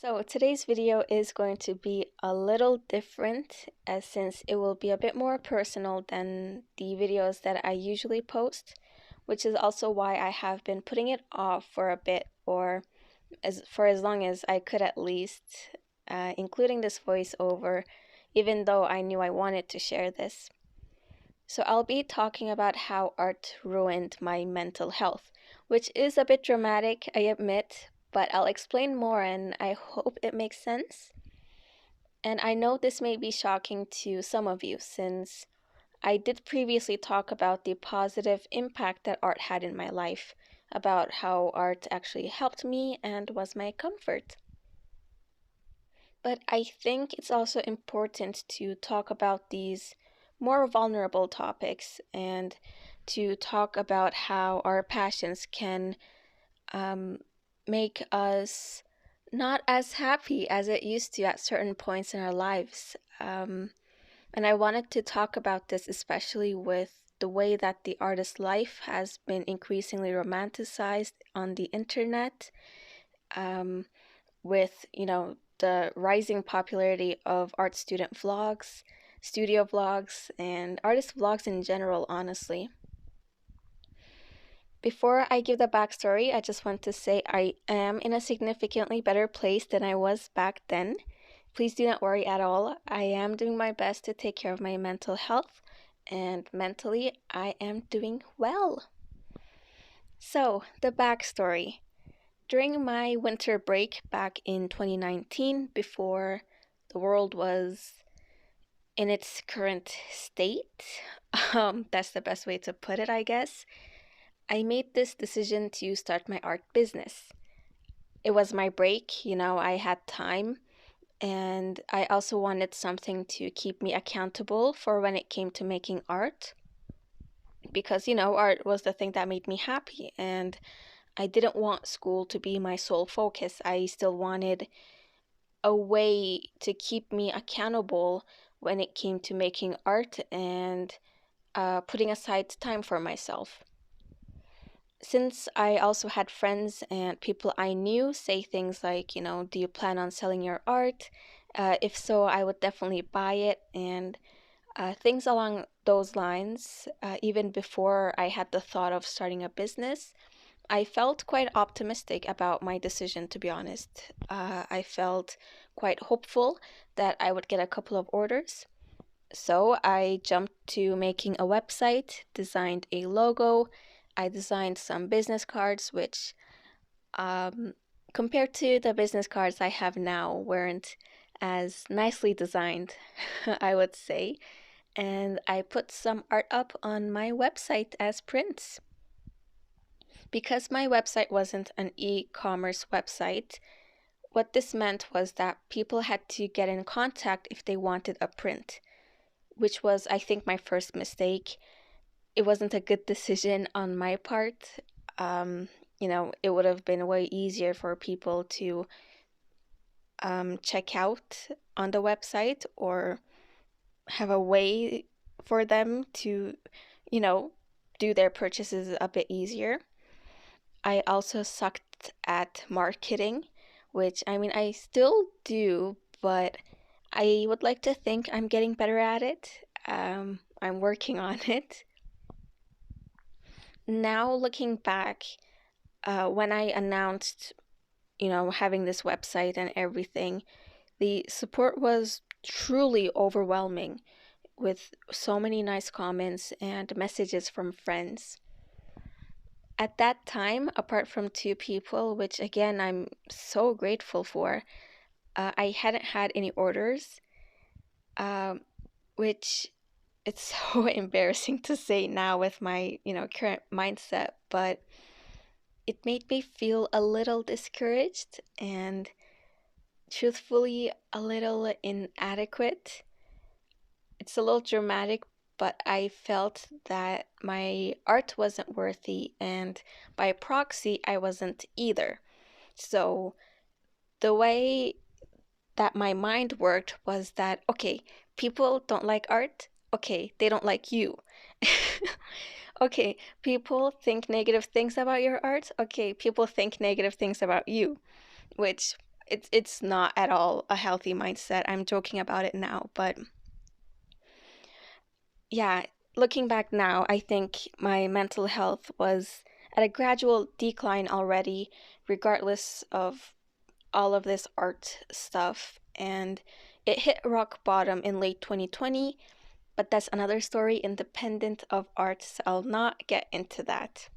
So today's video is going to be a little different since it will be a bit more personal than the videos that I usually post, which is also why I have been putting it off for a bit or as long as I could at least, including this voiceover, even though I knew I wanted to share this. So I'll be talking about how art ruined my mental health, which is a bit dramatic, I admit, but I'll explain more and I hope it makes sense. And I know this may be shocking to some of you since I did previously talk about the positive impact that art had in my life, about how art actually helped me and was my comfort. But I think it's also important to talk about these more vulnerable topics and to talk about how our passions can um, make us not as happy as it used to at certain points in our lives. And I wanted to talk about this especially with the way that the artist's life has been increasingly romanticized on the internet, um, with, the rising popularity of art student vlogs, studio vlogs, and artist vlogs in general, honestly. Before I give the backstory, I just want to say I am in a significantly better place than I was back then. Please do not worry at all. I am doing my best to take care of my mental health, and mentally, I am doing well. So, the backstory. During my winter break back in 2019, before the world was in its current state, that's the best way to put it, I guess, I made this decision to start my art business. It was my break, I had time, and I also wanted something to keep me accountable for when it came to making art. Because, art was the thing that made me happy, and I didn't want school to be my sole focus. I still wanted a way to keep me accountable when it came to making art and putting aside time for myself. Since I also had friends and people I knew say things like, do you plan on selling your art? If so, I would definitely buy it, and things along those lines. Even before I had the thought of starting a business, I felt quite optimistic about my decision, to be honest. I felt quite hopeful that I would get a couple of orders. So I jumped to making a website, designed a logo, I designed some business cards, which, um, compared to the business cards I have now, weren't as nicely designed, I would say. And I put some art up on my website as prints. Because my website wasn't an e-commerce website, what this meant was that people had to get in contact if they wanted a print, which was, I think, my first mistake. It wasn't a good decision on my part. Um, it would have been way easier for people to check out on the website or have a way for them to, you know, do their purchases a bit easier. I also sucked at marketing, which I mean, I still do, but I would like to think I'm getting better at it. I'm working on it. Now, looking back, when I announced, having this website and everything, the support was truly overwhelming with so many nice comments and messages from friends. At that time, apart from two people, which again I'm so grateful for, I hadn't had any orders, um, which it's so embarrassing to say now with my, current mindset, but it made me feel a little discouraged and truthfully a little inadequate. It's a little dramatic, but I felt that my art wasn't worthy, and by proxy, I wasn't either. So the way that my mind worked was that, okay, people don't like art. Okay, they don't like you. Okay, people think negative things about your art. Okay, people think negative things about you, which it's not at all a healthy mindset. I'm joking about it now, but yeah, looking back now, I think my mental health was at a gradual decline already, regardless of all of this art stuff. And it hit rock bottom in late 2020, but that's another story independent of art, so I'll not get into that.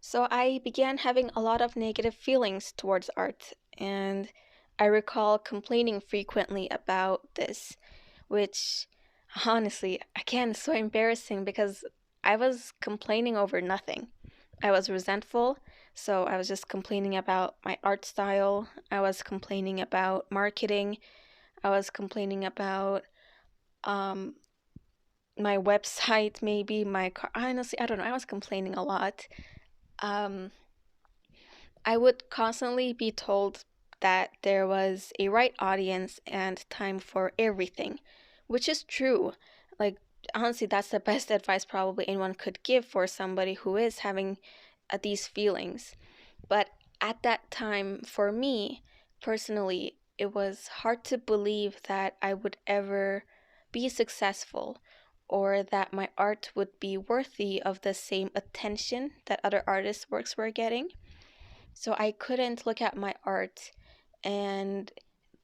So I began having a lot of negative feelings towards art, and I recall complaining frequently about this, which honestly, again, so embarrassing because I was complaining over nothing. I was resentful, so I was just complaining about my art style. I was complaining about marketing. I was complaining about um, my website, maybe my car. Honestly, I don't know. I was complaining a lot. Um, I would constantly be told that there was a right audience and time for everything, which is true. Like, honestly, that's the best advice probably anyone could give for somebody who is having these feelings. But at that time, for me personally, it was hard to believe that I would ever be successful or that my art would be worthy of the same attention that other artists' works were getting. So I couldn't look at my art and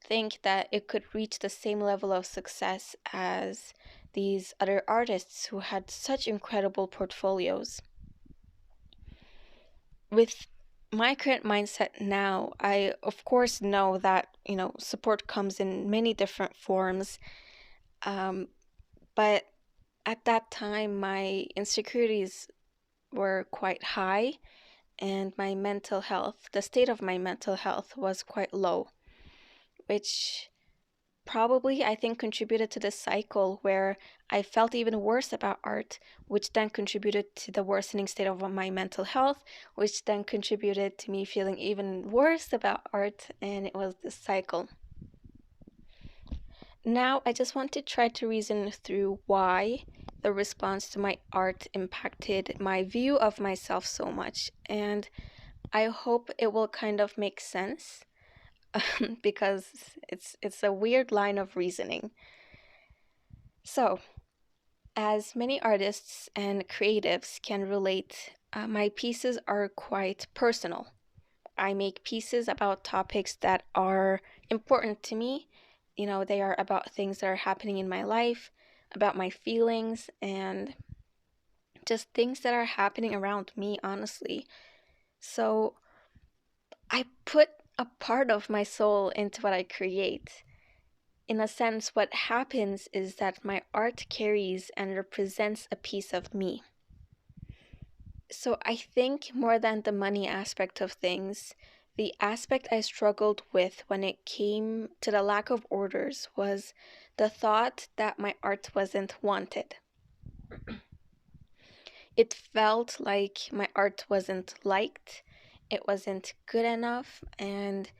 think that it could reach the same level of success as these other artists who had such incredible portfolios. With my current mindset now, I of course know that, support comes in many different forms. Um, but at that time, my insecurities were quite high, and my mental health, the state of my mental health was quite low, which probably I think contributed to this cycle where I felt even worse about art, which then contributed to the worsening state of my mental health, which then contributed to me feeling even worse about art, and it was this cycle. Now I just want to try to reason through why the response to my art impacted my view of myself so much, and I hope it will kind of make sense because it's a weird line of reasoning. So, as many artists and creatives can relate, my pieces are quite personal. I make pieces about topics that are important to me. They are about things that are happening in my life, about my feelings, and just things that are happening around me, honestly. So I put a part of my soul into what I create. In a sense, what happens is that my art carries and represents a piece of me. So I think more than the money aspect of things, the aspect I struggled with when it came to the lack of orders was the thought that my art wasn't wanted. It felt like my art wasn't liked, it wasn't good enough, and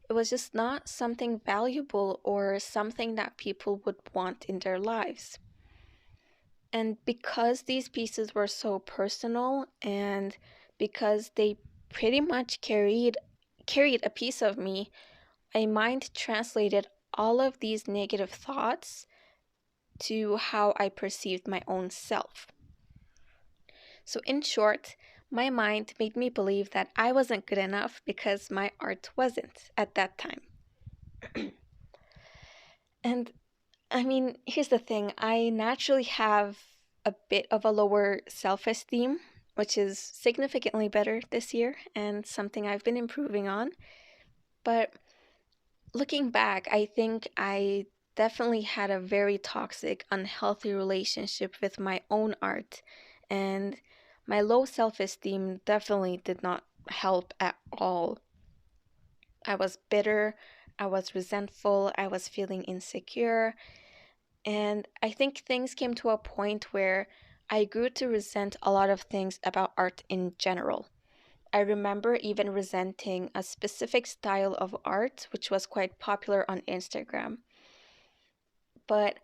it was just not something valuable or something that people would want in their lives. And because these pieces were so personal and because they pretty much carried a piece of me, my mind translated all of these negative thoughts to how I perceived my own self. So in short, my mind made me believe that I wasn't good enough because my art wasn't at that time. And I mean, here's the thing, I naturally have a bit of a lower self esteem, which is significantly better this year and something I've been improving on. But looking back, I think I definitely had a very toxic, unhealthy relationship with my own art, and my low self esteem definitely did not help at all. I was bitter, I was resentful, I was feeling insecure. And I think things came to a point where I grew to resent a lot of things about art in general. I remember even resenting a specific style of art, which was quite popular on Instagram. But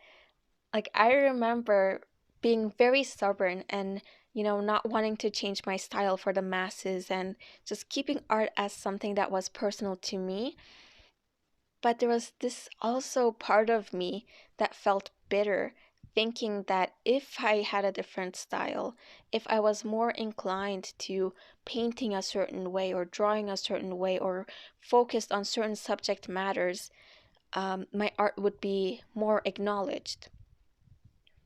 like, I remember being very stubborn and not wanting to change my style for the masses and just keeping art as something that was personal to me. But there was this also part of me that felt bitter, thinking that if I had a different style, if I was more inclined to painting a certain way or drawing a certain way or focused on certain subject matters, my art would be more acknowledged.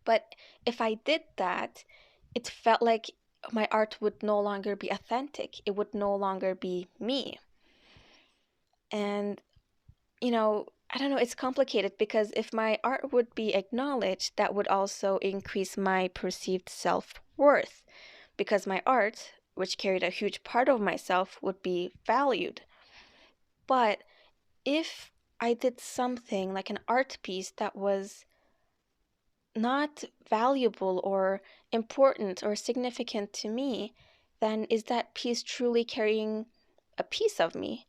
But if I did that, it felt like my art would no longer be authentic. It would no longer be me. And I don't know, it's complicated because if my art would be acknowledged, that would also increase my perceived self-worth because my art, which carried a huge part of myself, would be valued. But if I did something like an art piece that was not valuable or important or significant to me, then is that piece truly carrying a piece of me?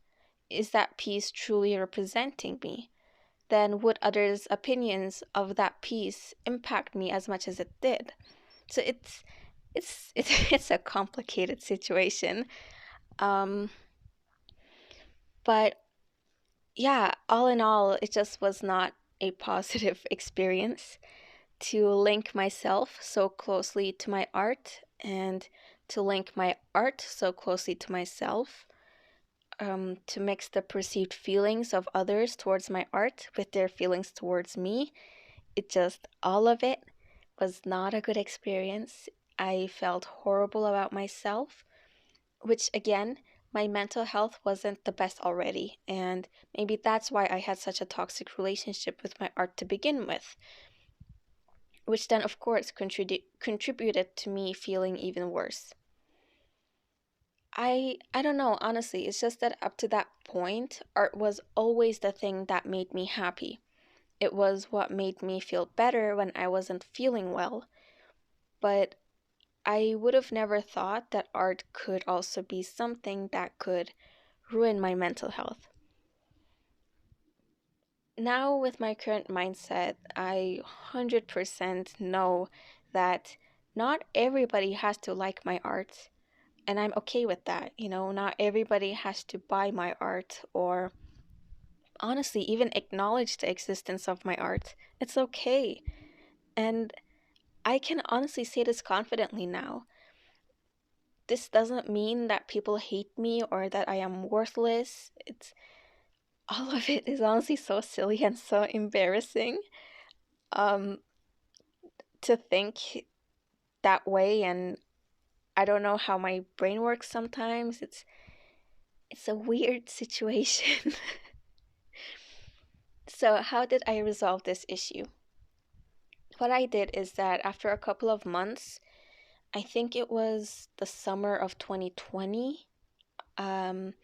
Is that piece truly representing me? Then would others' opinions of that piece impact me as much as it did? So it's a complicated situation. Um, but yeah, all in all, it just was not a positive experience to link myself so closely to my art and to link my art so closely to myself. To mix the perceived feelings of others towards my art with their feelings towards me. It just, all of it was not a good experience. I felt horrible about myself, which again, my mental health wasn't the best already. And maybe that's why I had such a toxic relationship with my art to begin with, which then, of course, contributed to me feeling even worse. I don't know, honestly. It's just that up to that point, art was always the thing that made me happy. It was what made me feel better when I wasn't feeling well. But I would have never thought that art could also be something that could ruin my mental health. Now, with my current mindset, I 100% know that not everybody has to like my art, and I'm okay with that. Not everybody has to buy my art or honestly even acknowledge the existence of my art. It's okay. And I can honestly say this confidently now. This doesn't mean that people hate me or that I am worthless. It's all of it is honestly so silly and so embarrassing um to think that way, and I don't know how my brain works sometimes. It's a weird situation. So, how did I resolve this issue? What I did is that after a couple of months, I think it was the summer of 2020, um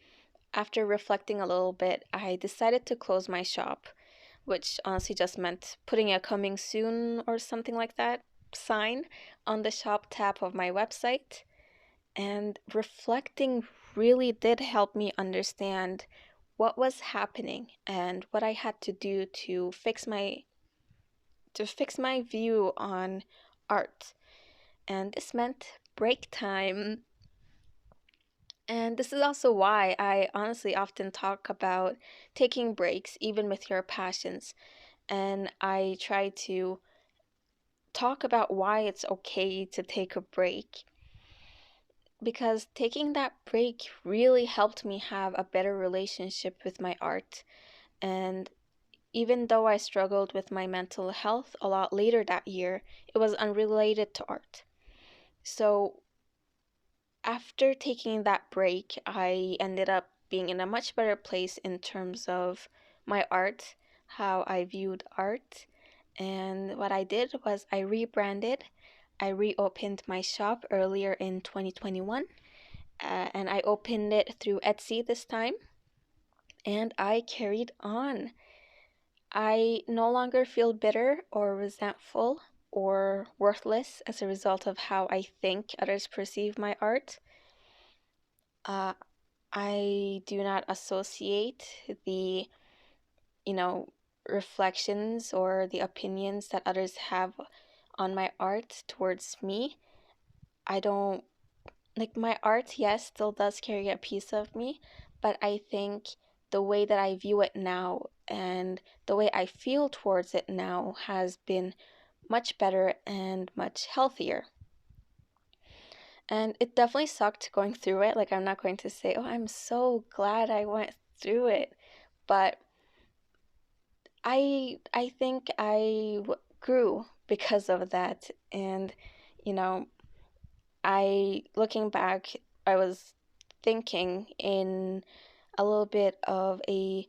after reflecting a little bit, I decided to close my shop, which honestly just meant putting a coming soon or something like that sign on the shop tab of my website. And reflecting really did help me understand what was happening and what I had to do to fix my view on art. And this meant break time. And this is also why I honestly often talk about taking breaks, even with your passions. And I try to talk about why it's okay to take a break. Because taking that break really helped me have a better relationship with my art. And even though I struggled with my mental health a lot later that year, it was unrelated to art. So after taking that break, I ended up being in a much better place in terms of my art, how I viewed art. And what I did was I rebranded. I reopened my shop earlier in 2021, and I opened it through Etsy this time. And I carried on. I no longer feel bitter or resentful or worthless as a result of how I think others perceive my art. Uh, I do not associate the, you know, reflections or the opinions that others have on my art towards me. I don't like my art, yes, still does carry a piece of me, but I think the way that I view it now and the way I feel towards it now has been much better and much healthier. And it definitely sucked going through it. Like, I'm not going to say, oh, I'm so glad I went through it, but I think grew because of that. And, you know, I looking back, I was thinking in a little bit of a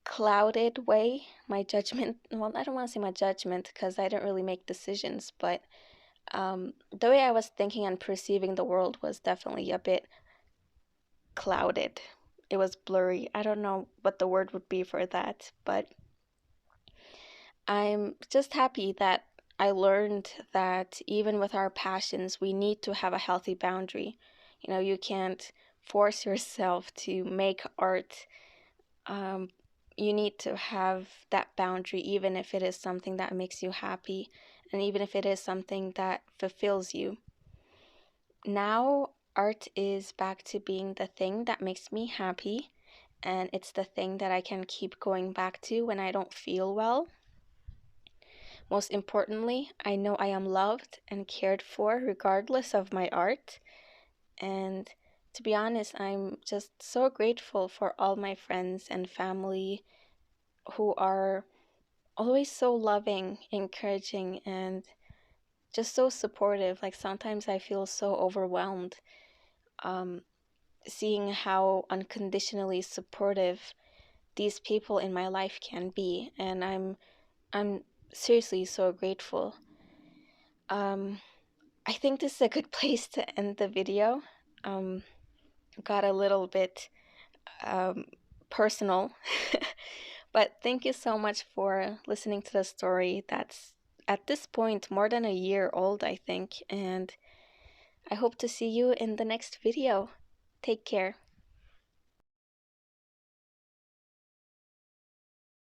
clouded way. My judgment, well, I don't want to say my judgment because I don't really make decisions, but the way I was thinking and perceiving the world was definitely a bit clouded. It was blurry. I don't know what the word would be for that, but I'm just happy that I learned that even with our passions, we need to have a healthy boundary. You know, you can't force yourself to make art. Um, you need to have that boundary, even if it is something that makes you happy, and even if it is something that fulfills you. Now, art is back to being the thing that makes me happy, and it's the thing that I can keep going back to when I don't feel well. Most importantly, I know I am loved and cared for regardless of my art. And to be honest, I'm just so grateful for all my friends and family who are always so loving, encouraging, and just so supportive. Like sometimes I feel so overwhelmed um, seeing how unconditionally supportive these people in my life can be, and I'm seriously so grateful. Um, I think this is a good place to end the video. Um, got a little bit um, personal, but thank you so much for listening to the story that's at this point more than a year old, I think, and I hope to see you in the next video. Take care.